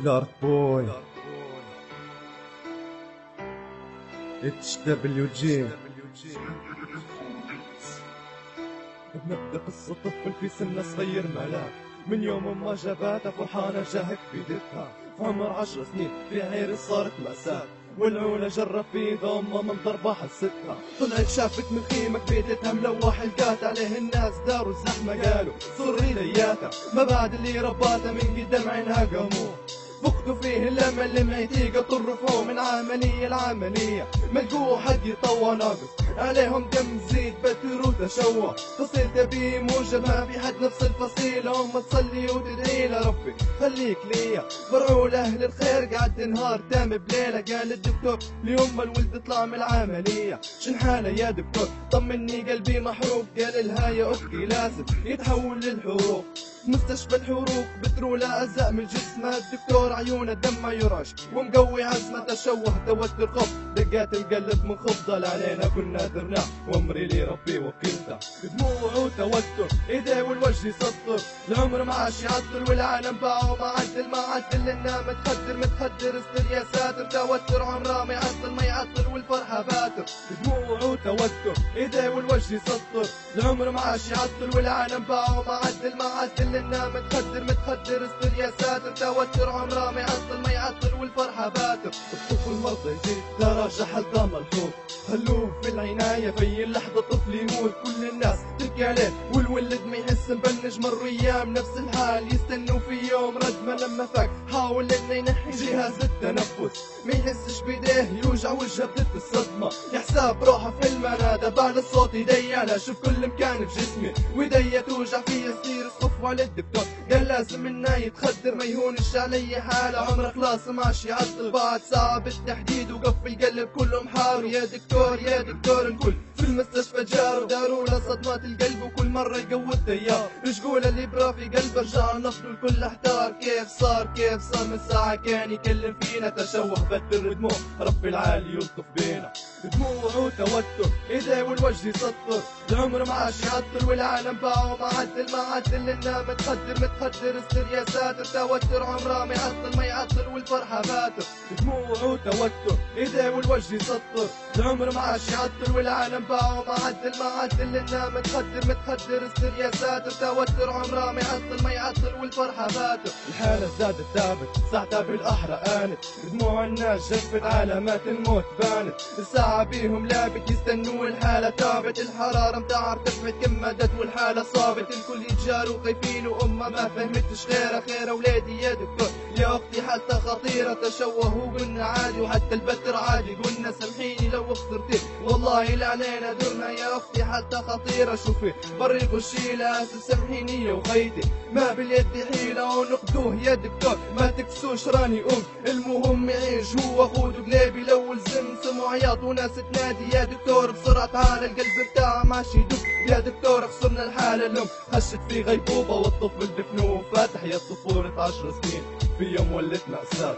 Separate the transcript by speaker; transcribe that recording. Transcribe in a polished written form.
Speaker 1: لارد بوي HWG. بنبدأ قصة طفل في سن صغير ملاك، من يوم ما جابتها فرحانة جاهك بيدتها، في عمر 10 سنين في عيري صارت مأساة، والعولة جرب في ضمة من ضربة حستها، طلعت شافت من خيمة بيتها ملوح لقات عليه الناس داروا الزحمة قالوا صري لياتها، ما بعد اللي رباتها من قدام عينها قاموه، فقدوا فيه الامل معيتي طرفوه من عملية لعملية، ملقوه حد يطوى ناقص عليهم دم زيد بتر وتشوه، فصيلته بيه موجب ما في حد نفس الفصيلة، هم تصلي وتدعي لربي خليك ليا، برعوا لأهل الخير قعد نهار تام بليلة، قال الدكتور ليوم الولد طلع من العملية، شن حاله يا دكتور طمني قلبي محروق، قال لها يا اختي لازم يتحول للحروق، مستشفى الحروق بترولة أجزاء من جسمه، الدكتور عيونه دم ما يرعش ومقوي عزمه، تشوه توتر خوف دقات القلب من خفضل علينا كنا درناه، وامري لي ربي وكلته، دموع وتوتر ايديه والوجه يسطر، العمر ما عاش يعطل والعالم باعه ما عدل لنا متخدر استر يا ساتر، توتر عمره ما يعطل والفرحة باتر، دموع وتوتر ايديه والوجه يسطر، العمر ما عاش يعطل والعالم باعه ما عدل لنا متخدر استر يا ساتر، توتر عمره ما يعطل والفرحة باتر، الطفل مرضى يزيد درجة حالته ملحوظ، خلوه في العناية في اللحظة طفل يموت، كل الناس تبكي عليه والولد ما يحس مبلج، مروا ايام نفس الحال يستنوا في يوم ردمه، لما فاق حاول انه ينحي جهاز التنفس، ما يحسش بيديه يوجع وجهه بدت الصدمة، يحساب روحه في المنادى بعد الصوت يدي على شوف كل مكان في جسمي، ويدي توجع فيه يصير صفوا على الدكتور، قال لازم انه يتخدر ما يهونش علي حاله، عمره خلاص ماشي يعطل بعد ساعة بالتحديد، وقف القلب كله محار، يا دكتور الكل في المستشفى جار داروا له صدمات القلب، وكل مرة يقوي التيار رجقوله اللي برا في قلبه، رجع نفضل الكل احتار، كيف صار من ساعة كان يكلم فينا، تشوه بدر دموع ربي العالي يلطف بينا، دموع وتوتر ايديه والوجه يسطر، العمر ما عاش يعطل والعالم باعه ما عدل لنا متخدر استر يا ساتر، توتر عمره ما يعطل والفرحة باتر، دموع وتوتر ايديه والوجه يسطر، العمر ما عاش يعطل والعالم باعه ما عدل لنا متخدر استر يا ساتر، توتر عمره ما يعطل والفرحة باتر، الحالة زادت ثابت ساعتها بالاحرى آنت، دموع الناس جفت علامات الموت بانت، الساعة بيهم لابت يستنوا الحالة تابت، الحرارة متاعها ارتفعت كمدت والحالة صابت، الكل يتجاروا خايفين وامه ما فهمتش خير ولادي يا دكتور يا اختي حالتها خطيرة، تشوهوا قلنا عادي وحتى البتر عادي، قلنا سامحيني لو خسرتي والله لا علينا درنا، يا اختي حالتها خطيرة شوفي بريق الشيلة سامحيني يا وخيتي ما باليد حيلة، ونقدوه يا دكتور ما تكسوش راني المهم يعيش هو خود قلبي لو الزم، سمعوا عياط وناس تنادي يا دكتور بسرعة تعال القلب بتاعه ماشي يدق، يا دكتور خسرنا الحالة الام خشت في غيبوبة، والطفل دفنوه فاتح يا طفولة 10 سنين في يوم ولت مأساة.